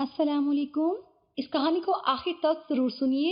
अस्सलाम वालेकुम। इस कहानी को आखिर तक ज़रूर सुनिए।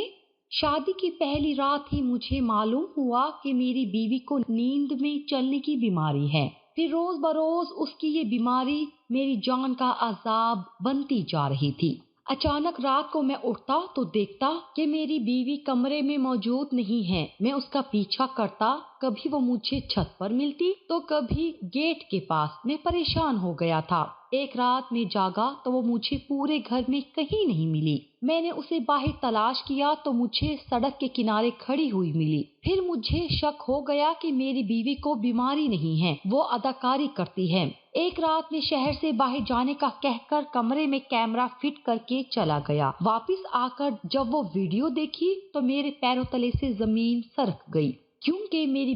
शादी की पहली रात ही मुझे मालूम हुआ कि मेरी बीवी को नींद में चलने की बीमारी है। फिर रोज़ बरोज़ उसकी ये बीमारी मेरी जान का अज़ाब बनती जा रही थी। अचानक रात को मैं उठता तो देखता कि मेरी बीवी कमरे में मौजूद नहीं है। मैं उसका पीछा करता, कभी वो मुझे छत पर मिलती तो कभी गेट के पास। मैं परेशान हो गया था। एक रात में जागा तो वो मुझे पूरे घर में कहीं नहीं मिली। मैंने उसे बाहर तलाश किया तो मुझे सड़क के किनारे खड़ी हुई मिली। फिर मुझे शक हो गया कि मेरी बीवी को बीमारी नहीं है, वो अदाकारी करती है। एक रात में शहर से बाहर जाने का कहकर कमरे में कैमरा फिट करके चला गया। वापस आकर जब वो वीडियो देखी तो मेरे पैरों तले से जमीन सरक गई, क्योंकि मेरी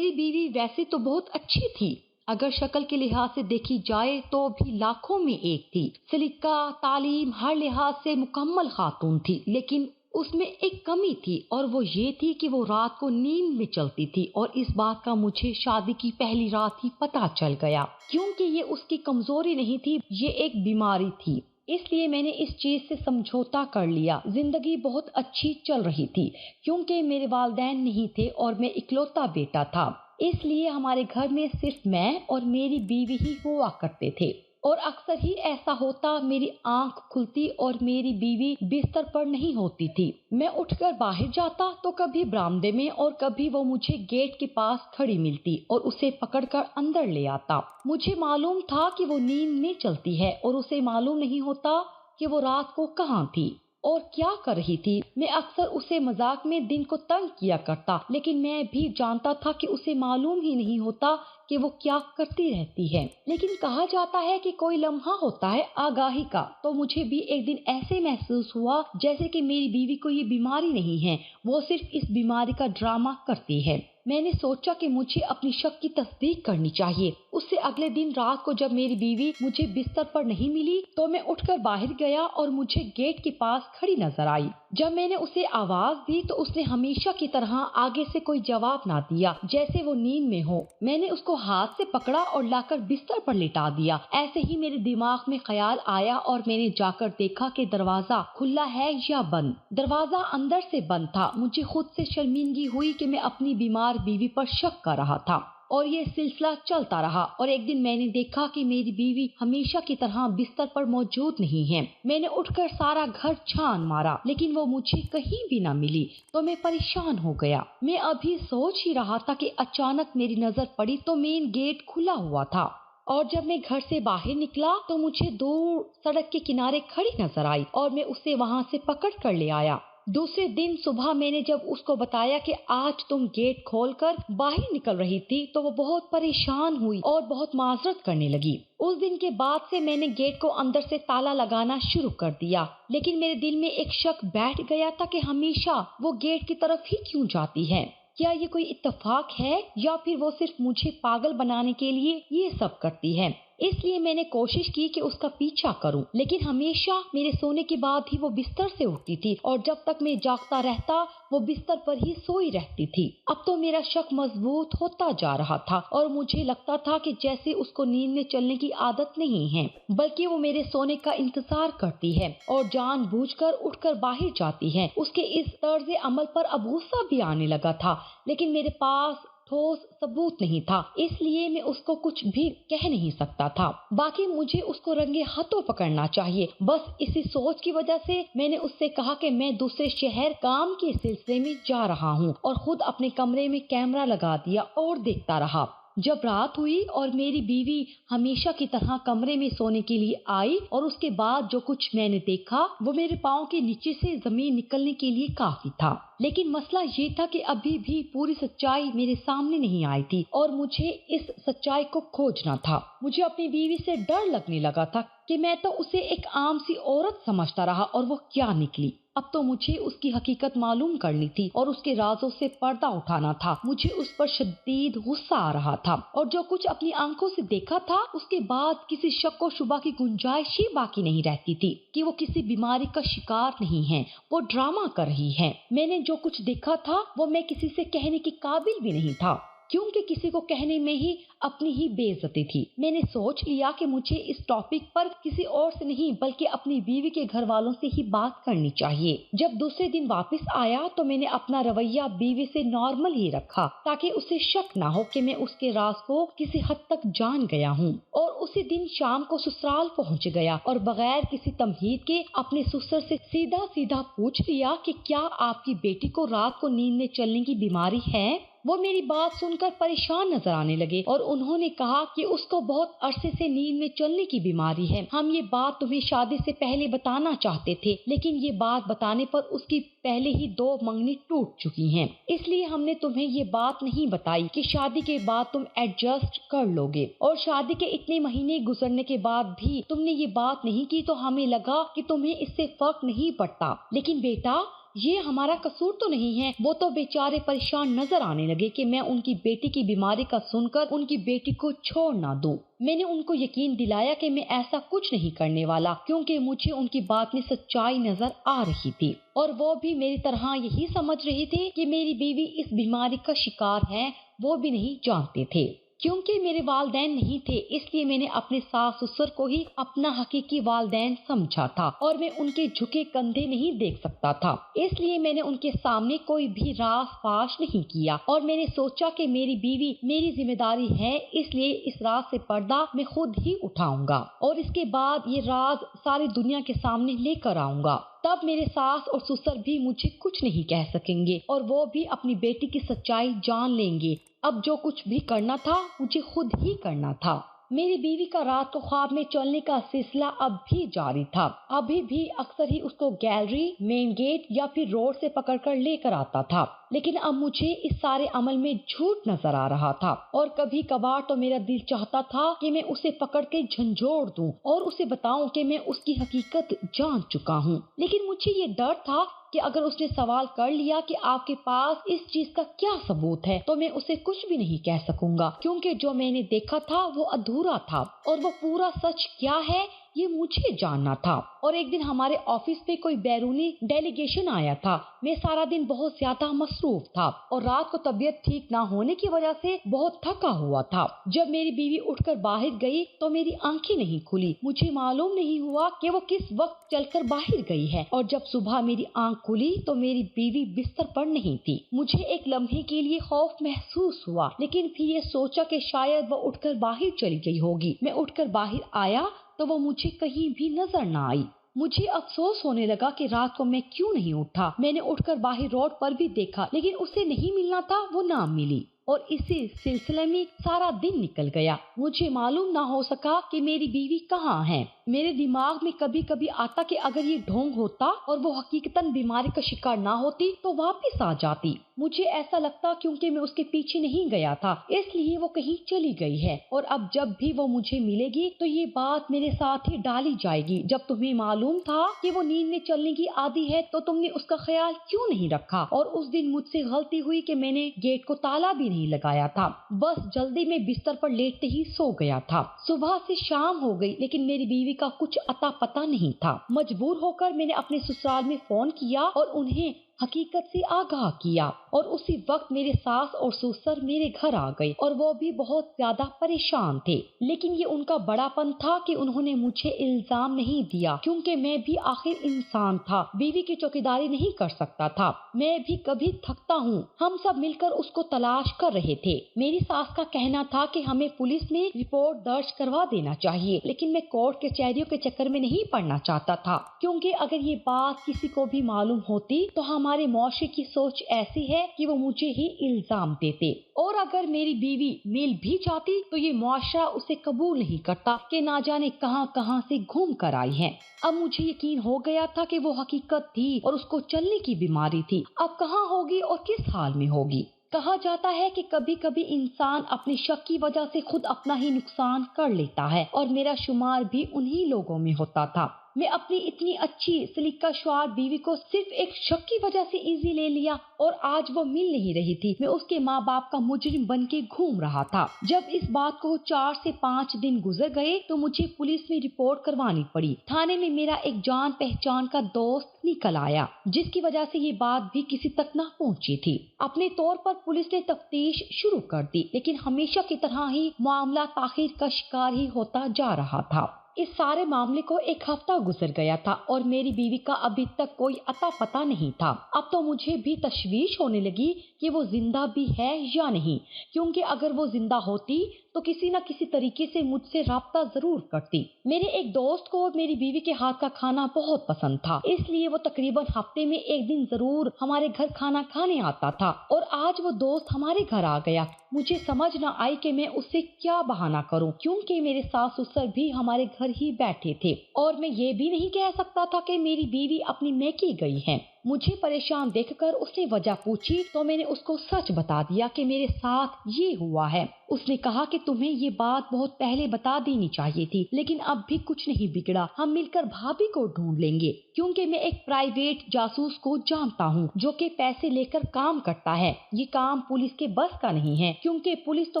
बीवी वैसे तो बहुत अच्छी थी। अगर शक्ल के लिहाज से देखी जाए तो भी लाखों में एक थी। सलीका, तालीम, हर लिहाज से मुकम्मल खातून थी। लेकिन उसमें एक कमी थी और वो ये थी कि वो रात को नींद में चलती थी। और इस बात का मुझे शादी की पहली रात ही पता चल गया, क्योंकि ये उसकी कमजोरी नहीं थी, ये एक बीमारी थी। इसलिए मैंने इस चीज से समझौता कर लिया। जिंदगी बहुत अच्छी चल रही थी, क्योंकि मेरे वालिदैन नहीं थे और मैं इकलौता बेटा था। इसलिए हमारे घर में सिर्फ मैं और मेरी बीवी ही हुआ करते थे। और अक्सर ही ऐसा होता, मेरी आंख खुलती और मेरी बीवी बिस्तर पर नहीं होती थी। मैं उठकर बाहर जाता तो कभी बरामदे में और कभी वो मुझे गेट के पास खड़ी मिलती और उसे पकड़कर अंदर ले आता। मुझे मालूम था कि वो नींद में चलती है और उसे मालूम नहीं होता कि वो रात को कहाँ थी और क्या कर रही थी। मैं अक्सर उसे मजाक में दिन को तंग किया करता, लेकिन मैं भी जानता था कि उसे मालूम ही नहीं होता कि वो क्या करती रहती है। लेकिन कहा जाता है कि कोई लम्हा होता है आगाही का। तो मुझे भी एक दिन ऐसे महसूस हुआ जैसे कि मेरी बीवी को ये बीमारी नहीं है, वो सिर्फ इस बीमारी का ड्रामा करती है। मैंने सोचा कि मुझे अपनी शक की तस्दीक करनी चाहिए। उससे अगले दिन रात को जब मेरी बीवी मुझे बिस्तर पर नहीं मिली तो मैं उठकर बाहर गया और मुझे गेट के पास खड़ी नजर आई। जब मैंने उसे आवाज दी तो उसने हमेशा की तरह आगे से कोई जवाब ना दिया, जैसे वो नींद में हो। मैंने उसको हाथ से पकड़ा और लाकर बिस्तर पर लिटा दिया। ऐसे ही मेरे दिमाग में ख्याल आया और मैंने जाकर देखा कि दरवाजा खुला है या बंद। दरवाजा अंदर से बंद था। मुझे खुद से शर्मिंदगी हुई कि मैं अपनी बीमार बीवी पर शक कर रहा था और ये सिलसिला चलता रहा। और एक दिन मैंने देखा कि मेरी बीवी हमेशा की तरह बिस्तर पर मौजूद नहीं है। मैंने उठकर सारा घर छान मारा, लेकिन वो मुझे कहीं भी ना मिली। तो मैं परेशान हो गया। मैं अभी सोच ही रहा था कि अचानक मेरी नजर पड़ी तो मेन गेट खुला हुआ था। और जब मैं घर से बाहर निकला तो मुझे दूर सड़क के किनारे खड़ी नजर आई और मैं उसे वहां से पकड़ कर ले आया। दूसरे दिन सुबह मैंने जब उसको बताया कि आज तुम गेट खोलकर बाहर निकल रही थी तो वो बहुत परेशान हुई और बहुत माजरत करने लगी। उस दिन के बाद से मैंने गेट को अंदर से ताला लगाना शुरू कर दिया। लेकिन मेरे दिल में एक शक बैठ गया था कि हमेशा वो गेट की तरफ ही क्यों जाती है। क्या ये कोई इत्तेफाक है या फिर वो सिर्फ मुझे पागल बनाने के लिए ये सब करती है। इसलिए मैंने कोशिश की कि उसका पीछा करूं, लेकिन हमेशा मेरे सोने के बाद ही वो बिस्तर से उठती थी और जब तक मैं जागता रहता वो बिस्तर पर ही सोई रहती थी। अब तो मेरा शक मजबूत होता जा रहा था और मुझे लगता था कि जैसे उसको नींद में चलने की आदत नहीं है, बल्कि वो मेरे सोने का इंतजार करती है और जानबूझकर उठकर बाहर जाती है। उसके इस तर्ज अमल पर अब गुस्सा भी आने लगा था, लेकिन मेरे पास ठोस सबूत नहीं था, इसलिए मैं उसको कुछ भी कह नहीं सकता था। बाकी मुझे उसको रंगे हाथों पकड़ना चाहिए। बस इसी सोच की वजह से मैंने उससे कहा कि मैं दूसरे शहर काम के सिलसिले में जा रहा हूँ और खुद अपने कमरे में कैमरा लगा दिया और देखता रहा। जब रात हुई और मेरी बीवी हमेशा की तरह कमरे में सोने के लिए आई और उसके बाद जो कुछ मैंने देखा वो मेरे पाँव के नीचे से जमीन निकलने के लिए काफी था। लेकिन मसला ये था कि अभी भी पूरी सच्चाई मेरे सामने नहीं आई थी और मुझे इस सच्चाई को खोजना था। मुझे अपनी बीवी से डर लगने लगा था कि मैं तो उसे एक आम सी औरत समझता रहा और वो क्या निकली। अब तो मुझे उसकी हकीकत मालूम करनी थी और उसके राजों से पर्दा उठाना था। मुझे उस पर शदीद गुस्सा आ रहा था और जो कुछ अपनी आंखों से देखा था उसके बाद किसी शक व शुबा की गुंजाइश ही बाकी नहीं रहती थी कि वो किसी बीमारी का शिकार नहीं है, वो ड्रामा कर रही है। मैंने जो कुछ देखा था वो मैं किसी से कहने के काबिल भी नहीं था। क्योंकि किसी को कहने में ही अपनी ही बेइज्जती थी। मैंने सोच लिया कि मुझे इस टॉपिक पर किसी और से नहीं बल्कि अपनी बीवी के घर वालों से ही बात करनी चाहिए। जब दूसरे दिन वापस आया तो मैंने अपना रवैया बीवी से नॉर्मल ही रखा ताकि उसे शक ना हो कि मैं उसके राज को किसी हद तक जान गया हूँ। और उसी दिन शाम को ससुराल पहुँच गया और बगैर किसी तमहीद के अपने ससुर से सीधा सीधा पूछ लिया कि क्या आपकी बेटी को रात को नींद में चलने की बीमारी है। वो मेरी बात सुनकर परेशान नजर आने लगे और उन्होंने कहा कि उसको बहुत अरसे से नींद में चलने की बीमारी है। हम ये बात तुम्हें शादी से पहले बताना चाहते थे, लेकिन ये बात बताने पर उसकी पहले ही 2 मंगनी टूट चुकी हैं। इसलिए हमने तुम्हें ये बात नहीं बताई कि शादी के बाद तुम एडजस्ट कर लोगे। और शादी के इतने महीने गुजरने के बाद भी तुमने ये बात नहीं की तो हमें लगा कि तुम्हें इससे फर्क नहीं पड़ता। लेकिन बेटा, ये हमारा कसूर तो नहीं है। वो तो बेचारे परेशान नजर आने लगे कि मैं उनकी बेटी की बीमारी का सुनकर उनकी बेटी को छोड़ ना दूं। मैंने उनको यकीन दिलाया कि मैं ऐसा कुछ नहीं करने वाला, क्योंकि मुझे उनकी बात में सच्चाई नजर आ रही थी और वो भी मेरी तरह यही समझ रहे थे कि मेरी बीवी इस बीमारी का शिकार है। वो भी नहीं जानते थे। क्योंकि मेरे वालिदैन नहीं थे, इसलिए मैंने अपने सास ससुर को ही अपना हकीकी वालिदैन समझा था और मैं उनके झुके कंधे नहीं देख सकता था। इसलिए मैंने उनके सामने कोई भी राज फाश नहीं किया और मैंने सोचा कि मेरी बीवी मेरी जिम्मेदारी है, इसलिए इस राज से पर्दा मैं खुद ही उठाऊंगा और इसके बाद ये राज सारी दुनिया के सामने लेकर आऊंगा। तब मेरे सास और ससुर भी मुझे कुछ नहीं कह सकेंगे और वो भी अपनी बेटी की सच्चाई जान लेंगे। अब जो कुछ भी करना था मुझे खुद ही करना था। मेरी बीवी का रात को ख्वाब में चलने का सिलसिला अब भी जारी था। अभी भी अक्सर ही उसको गैलरी, मेन गेट या फिर रोड से पकड़कर लेकर आता था, लेकिन अब मुझे इस सारे अमल में झूठ नजर आ रहा था और कभी कभार तो मेरा दिल चाहता था कि मैं उसे पकड़ के झंझोड़ दूं और उसे बताऊं कि मैं उसकी हकीकत जान चुका हूं। लेकिन मुझे ये डर था कि अगर उसने सवाल कर लिया कि आपके पास इस चीज का क्या सबूत है, तो मैं उसे कुछ भी नहीं कह सकूंगा, क्योंकि जो मैंने देखा था वो अधूरा था और वो पूरा सच क्या है ये मुझे जानना था। और एक दिन हमारे ऑफिस पे कोई बैरूनी डेलीगेशन आया था। मैं सारा दिन बहुत ज्यादा मसरूफ था और रात को तबीयत ठीक ना होने की वजह से बहुत थका हुआ था। जब मेरी बीवी उठकर बाहर गई तो मेरी आंखें नहीं खुली। मुझे मालूम नहीं हुआ कि वो किस वक्त चलकर बाहर गई है और जब सुबह मेरी आंख खुली तो मेरी बीवी बिस्तर पर नहीं थी। मुझे एक लम्हे के लिए खौफ महसूस हुआ, लेकिन फिर ये सोचा कि शायद वो उठकर बाहर चली गई होगी। मैं उठकर बाहर आया तो वो मुझे कहीं भी नजर न आई। मुझे अफसोस होने लगा कि रात को मैं क्यों नहीं उठा। मैंने उठकर बाहर रोड पर भी देखा, लेकिन उसे नहीं मिलना था, वो ना मिली और इसी सिलसिले में सारा दिन निकल गया। मुझे मालूम ना हो सका कि मेरी बीवी कहाँ है। मेरे दिमाग में कभी कभी आता कि अगर ये ढोंग होता और वो हकीकतन बीमारी का शिकार ना होती तो वापस आ जाती। मुझे ऐसा लगता क्योंकि मैं उसके पीछे नहीं गया था, इसलिए वो कहीं चली गई है और अब जब भी वो मुझे मिलेगी तो ये बात मेरे साथ ही डाली जाएगी। जब तुम्हें मालूम था कि वो नींद में चलने की आदी है तो तुमने उसका ख्याल क्यों नहीं रखा। और उस दिन मुझसे गलती हुई कि मैंने गेट को ताला भी नहीं लगाया था। बस जल्दी में बिस्तर पर लेटते ही सो गया था। सुबह से शाम हो गई, लेकिन मेरी बीवी का कुछ अता पता नहीं था। मजबूर होकर मैंने अपने ससुराल में फोन किया और उन्हें हकीकत से आगाह किया और उसी वक्त मेरे सास और ससुर मेरे घर आ गए और वो भी बहुत ज्यादा परेशान थे। लेकिन ये उनका बड़ापन था कि उन्होंने मुझे इल्जाम नहीं दिया, क्योंकि मैं भी आखिर इंसान था, बीवी की चौकीदारी नहीं कर सकता था। मैं भी कभी थकता हूँ। हम सब मिलकर उसको तलाश कर रहे थे। मेरी सास का कहना था कि हमें पुलिस में रिपोर्ट दर्ज करवा देना चाहिए, लेकिन मैं कोर्ट कचहरियों के चक्कर में नहीं पड़ना चाहता था, क्योंकि अगर ये बात किसी को भी मालूम होती तो हमारे मुआशरे की सोच ऐसी है कि वो मुझे ही इल्जाम देते और अगर मेरी बीवी मिल भी जाती तो ये मुआशरा उसे कबूल नहीं करता कि ना जाने कहां कहां से घूम कर आई है। अब मुझे यकीन हो गया था कि वो हकीकत थी और उसको चलने की बीमारी थी। अब कहां होगी और किस हाल में होगी। कहा जाता है कि कभी कभी इंसान अपने शक की वजह से खुद अपना ही नुकसान कर लेता है और मेरा शुमार भी उन्हीं लोगों में होता था। मैं अपनी इतनी अच्छी सलीका शुआर बीवी को सिर्फ एक शक की वजह से इजी ले लिया और आज वो मिल नहीं रही थी। मैं उसके माँ बाप का मुजरिम बन के घूम रहा था। जब इस बात को 4 से 5 दिन गुजर गए तो मुझे पुलिस में रिपोर्ट करवानी पड़ी। थाने में मेरा एक जान पहचान का दोस्त निकल आया, जिसकी वजह से ये बात भी किसी तक ना पहुंची थी। अपने तौर पर पुलिस ने तफ्तीश शुरू कर दी, लेकिन हमेशा की तरह ही मामला ताखीर का शिकार ही होता जा रहा था। इस सारे मामले को 1 हफ्ता गुजर गया था और मेरी बीवी का अभी तक कोई अता पता नहीं था। अब तो मुझे भी तशवीश होने लगी कि वो जिंदा भी है या नहीं, क्योंकि अगर वो जिंदा होती तो किसी न किसी तरीके से मुझसे राब्ता जरूर करती। मेरे एक दोस्त को मेरी बीवी के हाथ का खाना बहुत पसंद था, इसलिए वो तकरीबन हफ्ते में 1 दिन जरूर हमारे घर खाना खाने आता था और आज वो दोस्त हमारे घर आ गया। मुझे समझ न आई कि मैं उससे क्या बहाना करूं, क्योंकि मेरे सास ससुर भी हमारे घर ही बैठे थे और मैं ये भी नहीं कह सकता था कि मेरी बीवी अपनी मैके गई है। मुझे परेशान देखकर उसने वजह पूछी तो मैंने उसको सच बता दिया कि मेरे साथ ये हुआ है। उसने कहा कि तुम्हें ये बात बहुत पहले बता देनी चाहिए थी, लेकिन अब भी कुछ नहीं बिगड़ा। हम मिलकर भाभी को ढूंढ लेंगे, क्योंकि मैं एक प्राइवेट जासूस को जानता हूँ जो कि पैसे लेकर काम करता है। ये काम पुलिस के बस का नहीं है, क्योंकि पुलिस तो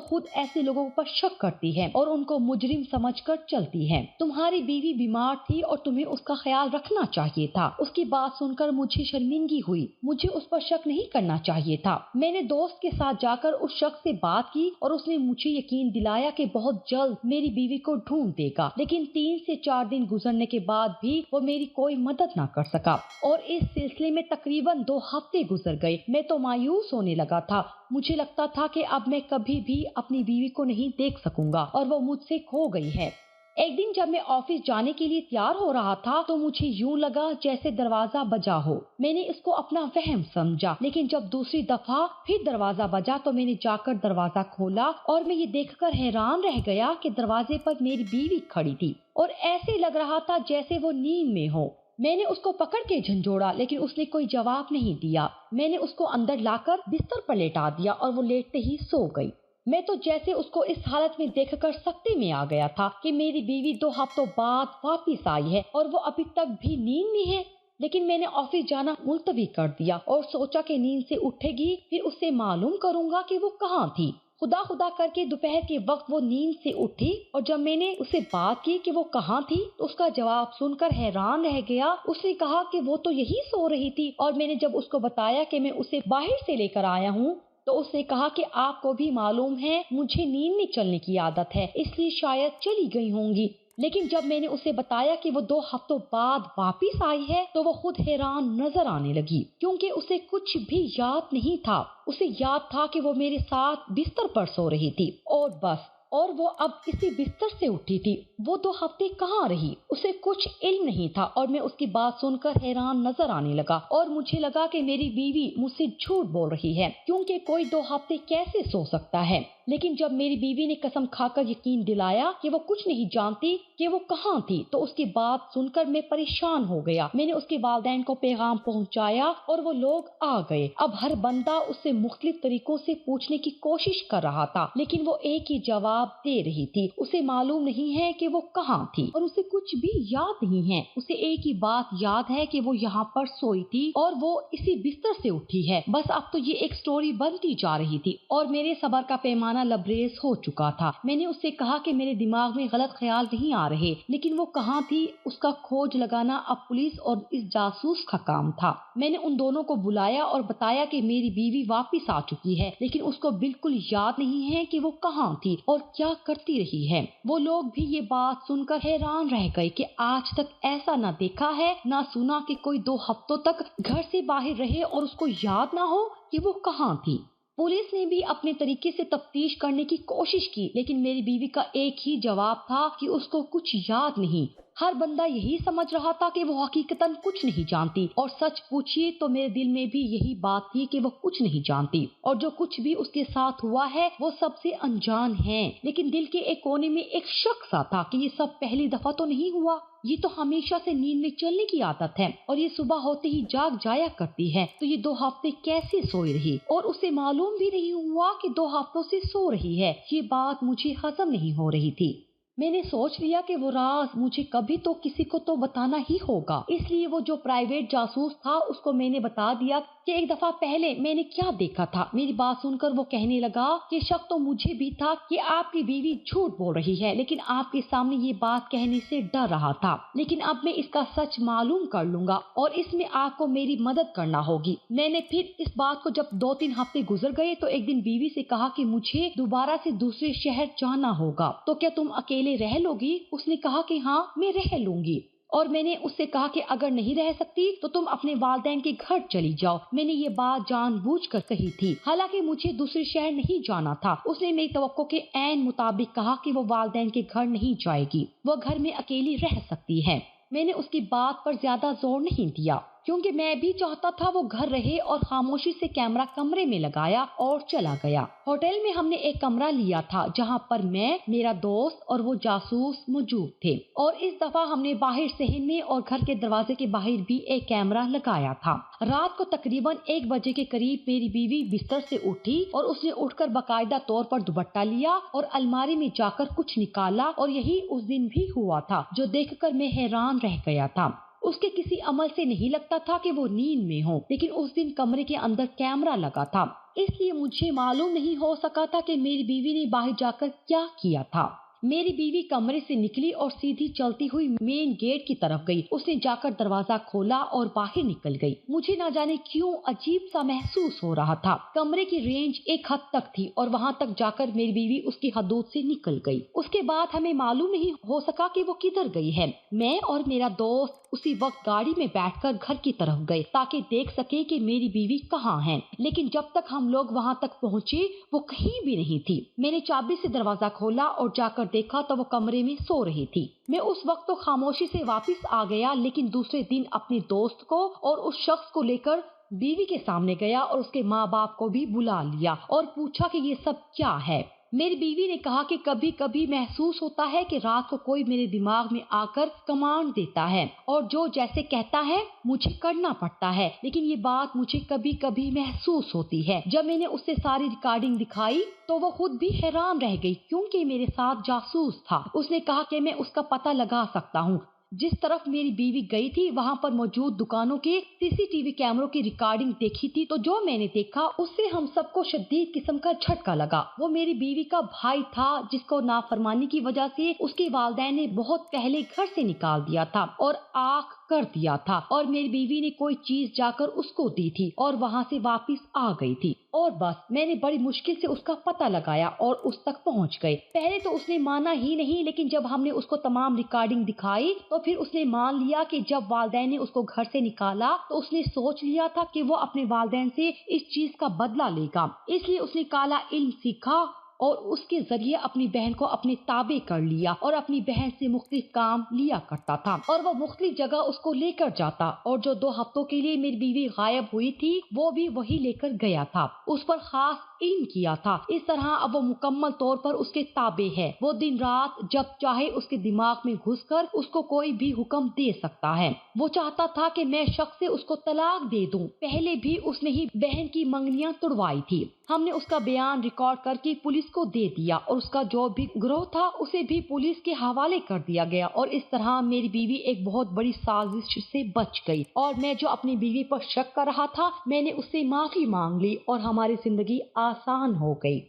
खुद ऐसे लोगों पर शक करती है और उनको मुजरिम समझकर चलती है। तुम्हारी बीवी बीमार थी और तुम्हें उसका ख्याल रखना चाहिए था। उसकी बात सुनकर मुझे शर्मिंदगी हुई। मुझे उस पर शक नहीं करना चाहिए था। मैंने दोस्त के साथ जाकर उस शख्स से बात की और उसने मुझे यकीन दिलाया कि बहुत जल्द मेरी बीवी को ढूंढ देगा, लेकिन 3 से 4 दिन गुजरने के बाद भी वो मेरी कोई मदद ना कर सका और इस सिलसिले में तकरीबन 2 हफ्ते गुजर गए। मैं तो मायूस होने लगा था। मुझे लगता था कि अब मैं कभी भी अपनी बीवी को नहीं देख सकूंगा और वो मुझसे खो गई है। एक दिन जब मैं ऑफिस जाने के लिए तैयार हो रहा था तो मुझे यूं लगा जैसे दरवाजा बजा हो। मैंने इसको अपना वहम समझा, लेकिन जब दूसरी दफा फिर दरवाजा बजा तो मैंने जाकर दरवाजा खोला और मैं ये देखकर हैरान रह गया कि दरवाजे पर मेरी बीवी खड़ी थी और ऐसे लग रहा था जैसे वो नींद में हो। मैंने उसको पकड़ के झंझोड़ा, लेकिन उसने कोई जवाब नहीं दिया। मैंने उसको अंदर लाकर बिस्तर पर लेटा दिया और वो लेटते ही सो गई। मैं तो जैसे उसको इस हालत में देखकर सकते में आ गया था कि मेरी बीवी 2 हफ्तों बाद वापिस आई है और वो अभी तक भी नींद में है। लेकिन मैंने ऑफिस जाना मुलतवी कर दिया और सोचा कि नींद से उठेगी फिर उससे मालूम करूंगा कि वो कहाँ थी। खुदा खुदा करके दोपहर के वक्त वो नींद से उठी और जब मैंने उससे बात की कि वो कहाँ थी तो उसका जवाब सुनकर हैरान रह गया। उसने कहा कि वो तो यही सो रही थी और मैंने जब उसको बताया कि मैं उसे बाहर से लेकर आया हूँ तो उसने कहा कि आपको भी मालूम है मुझे नींद में चलने की आदत है, इसलिए शायद चली गई होंगी। लेकिन जब मैंने उसे बताया कि वो 2 हफ्तों बाद वापिस आई है तो वो खुद हैरान नजर आने लगी, क्योंकि उसे कुछ भी याद नहीं था। उसे याद था कि वो मेरे साथ बिस्तर पर सो रही थी और बस, और वो अब इसी बिस्तर से उठी थी। वो 2 हफ्ते कहाँ रही उसे कुछ इल्म नहीं था और मैं उसकी बात सुनकर हैरान नजर आने लगा और मुझे लगा कि मेरी बीवी मुझसे झूठ बोल रही है, क्योंकि कोई 2 हफ्ते कैसे सो सकता है। लेकिन जब मेरी बीवी ने कसम खाकर यकीन दिलाया कि वो कुछ नहीं जानती कि वो कहाँ थी तो उसकी बात सुनकर मैं परेशान हो गया। मैंने उसके वालिदैन को पैगाम पहुंचाया और वो लोग आ गए। अब हर बंदा उससे मुख्तलिफ तरीकों से पूछने की कोशिश कर रहा था, लेकिन वो एक ही जवाब दे रही थी। उसे मालूम नहीं है कि वो कहाँ थी और उसे कुछ भी याद नहीं है। उसे एक ही बात याद है कि वो यहाँ पर सोई थी और वो इसी बिस्तर से उठी है। बस अब तो ये एक स्टोरी बनती जा रही थी और मेरे सब्र का पैमाना लबरेज हो चुका था। मैंने उससे कहा कि मेरे दिमाग में गलत ख्याल नहीं आ रहे, लेकिन वो कहाँ थी उसका खोज लगाना अब पुलिस और इस जासूस का काम था। मैंने उन दोनों को बुलाया और बताया कि मेरी बीवी वापस आ चुकी है, लेकिन उसको बिल्कुल याद नहीं है कि वो कहाँ थी और क्या करती रही है। वो लोग भी ये बात सुनकर हैरान रह गए कि आज तक ऐसा ना देखा है ना सुना कि कोई 2 हफ्तों तक घर से बाहर रहे और उसको याद ना हो कि वो कहाँ थी। पुलिस ने भी अपने तरीके से तफ्तीश करने की कोशिश की, लेकिन मेरी बीवी का एक ही जवाब था कि उसको कुछ याद नहीं। हर बंदा यही समझ रहा था कि वो हकीकतन कुछ नहीं जानती और सच पूछिए तो मेरे दिल में भी यही बात थी कि वो कुछ नहीं जानती और जो कुछ भी उसके साथ हुआ है वो सबसे अनजान है। लेकिन दिल के एक कोने में एक शक सा था कि ये सब पहली दफा तो नहीं हुआ। ये तो हमेशा से नींद में चलने की आदत है और ये सुबह होते ही जाग जाया करती है, तो ये 2 हफ्ते कैसे सोई रही और उसे मालूम भी नहीं हुआ कि 2 हफ्तों से सो रही है। ये बात मुझे हजम नहीं हो रही थी। میں نے سوچ لیا کہ وہ راز مجھے کبھی تو کسی کو تو بتانا ہی ہوگا، اس لیے وہ جو پرائیویٹ جاسوس تھا اس کو میں نے بتا دیا کہ ایک دفعہ پہلے میں نے کیا دیکھا تھا۔ میری بات سن کر وہ کہنے لگا کہ شک تو مجھے بھی تھا کہ آپ کی بیوی جھوٹ بول رہی ہے، لیکن آپ کے سامنے یہ بات کہنے سے ڈر رہا تھا، لیکن اب میں اس کا سچ معلوم کر لوں گا اور اس میں آپ کو میری مدد کرنا ہوگی۔ میں نے پھر اس بات کو جب 2-3 ہفتے گزر گئے تو ایک دن بیوی سے کہا کہ مجھے دوبارہ سے دوسرے شہر جانا ہوگا، تو کیا تم اکیلے رہ لوگی؟ اس نے کہا کہ ہاں میں رہ لوں گی، اور میں نے اس سے کہا کہ اگر نہیں رہ سکتی تو تم اپنے والدین کے گھر چلی جاؤ۔ میں نے یہ بات جان بوجھ کر کہی تھی، حالانکہ مجھے دوسرے شہر نہیں جانا تھا۔ اس نے میری توقع کے عین مطابق کہا کہ وہ والدین کے گھر نہیں جائے گی، وہ گھر میں اکیلی رہ سکتی ہے۔ میں نے اس کی بات پر زیادہ زور نہیں دیا کیونکہ میں بھی چاہتا تھا وہ گھر رہے، اور خاموشی سے کیمرہ کمرے میں لگایا اور چلا گیا۔ ہوٹل میں ہم نے ایک کمرہ لیا تھا جہاں پر میں، میرا دوست اور وہ جاسوس موجود تھے، اور اس دفعہ ہم نے باہر صحن میں اور گھر کے دروازے کے باہر بھی ایک کیمرہ لگایا تھا۔ رات کو تقریباً 1 بجے کے قریب میری بیوی بستر سے اٹھی اور اس نے اٹھ کر باقاعدہ طور پر دوپٹہ لیا اور الماری میں جا کر کچھ نکالا، اور یہی اس دن بھی ہوا تھا، جو دیکھ کر میں حیران رہ گیا تھا۔ اس کے کسی عمل سے نہیں لگتا تھا کہ وہ نیند میں ہو، لیکن اس دن کمرے کے اندر کیمرہ لگا تھا، اس لیے مجھے معلوم نہیں ہو سکا تھا کہ میری بیوی نے باہر جا کر کیا کیا تھا۔ میری بیوی کمرے سے نکلی اور سیدھی چلتی ہوئی مین گیٹ کی طرف گئی۔ اس نے جا کر دروازہ کھولا اور باہر نکل گئی۔ مجھے نہ جانے کیوں عجیب سا محسوس ہو رہا تھا۔ کمرے کی رینج ایک حد تک تھی اور وہاں تک جا کر میری بیوی اس کی حدود سے نکل گئی۔ اس کے بعد ہمیں معلوم نہیں ہو سکا کہ وہ کدھر گئی ہے۔ میں اور میرا دوست اسی وقت گاڑی میں بیٹھ کر گھر کی طرف گئے تاکہ دیکھ سکے کہ میری بیوی کہاں ہے، لیکن جب تک ہم لوگ وہاں تک پہنچے وہ کہیں بھی نہیں تھی۔ میں نے چابی سے دروازہ کھولا اور جا کر دیکھا تو وہ کمرے میں سو رہی تھی۔ میں اس وقت تو خاموشی سے واپس آ گیا، لیکن دوسرے دن اپنے دوست کو اور اس شخص کو لے کر بیوی کے سامنے گیا اور اس کے ماں باپ کو بھی بلا لیا اور پوچھا کہ یہ سب کیا ہے۔ میری بیوی نے کہا کہ کبھی کبھی محسوس ہوتا ہے کہ رات کو کوئی میرے دماغ میں آ کر کمانڈ دیتا ہے اور جو جیسے کہتا ہے مجھے کرنا پڑتا ہے، لیکن یہ بات مجھے کبھی کبھی محسوس ہوتی ہے۔ جب میں نے اسے ساری ریکارڈنگ دکھائی تو وہ خود بھی حیران رہ گئی کیونکہ میرے ساتھ جاسوس تھا۔ اس نے کہا کہ میں اس کا پتہ لگا سکتا ہوں۔ جس طرف میری بیوی گئی تھی وہاں پر موجود دکانوں کے CCTV کیمروں کی ریکارڈنگ دیکھی تھی، تو جو میں نے دیکھا اس سے ہم سب کو شدید قسم کا جھٹکا لگا۔ وہ میری بیوی کا بھائی تھا جس کو نافرمانی کی وجہ سے اس کے والدین نے بہت پہلے گھر سے نکال دیا تھا اور آنکھ کر دیا تھا، اور میری بیوی نے کوئی چیز جا کر اس کو دی تھی اور وہاں سے واپس آ گئی تھی، اور بس میں نے بڑی مشکل سے اس کا پتہ لگایا اور اس تک پہنچ گئے۔ پہلے تو اس نے مانا ہی نہیں، لیکن جب ہم نے اس کو تمام ریکارڈنگ دکھائی تو پھر اس نے مان لیا کہ جب والدین نے اس کو گھر سے نکالا تو اس نے سوچ لیا تھا کہ وہ اپنے والدین سے اس چیز کا بدلہ لے گا، اس لیے اس نے کالا علم سیکھا اور اس کے ذریعے اپنی بہن کو اپنے تابع کر لیا اور اپنی بہن سے مختلف کام لیا کرتا تھا اور وہ مختلف جگہ اس کو لے کر جاتا، اور جو 2 ہفتوں کے لیے میری بیوی غائب ہوئی تھی وہ بھی وہی لے کر گیا تھا۔ اس پر خاص علم کیا تھا، اس طرح اب وہ مکمل طور پر اس کے تابع ہے۔ وہ دن رات جب چاہے اس کے دماغ میں گھس کر اس کو کوئی بھی حکم دے سکتا ہے۔ وہ چاہتا تھا کہ میں شخص سے اس کو طلاق دے دوں، پہلے بھی اس نے ہی بہن کی منگنیاں توڑوائی تھی۔ ہم نے اس کا بیان ریکارڈ کر کے پولیس کو دے دیا اور اس کا جو بھی گروہ تھا اسے بھی پولیس کے حوالے کر دیا گیا، اور اس طرح میری بیوی ایک بہت بڑی سازش سے بچ گئی، اور میں جو اپنی بیوی پر شک کر رہا تھا میں نے اس سے معافی مانگ لی اور ہماری زندگی آسان ہو گئی۔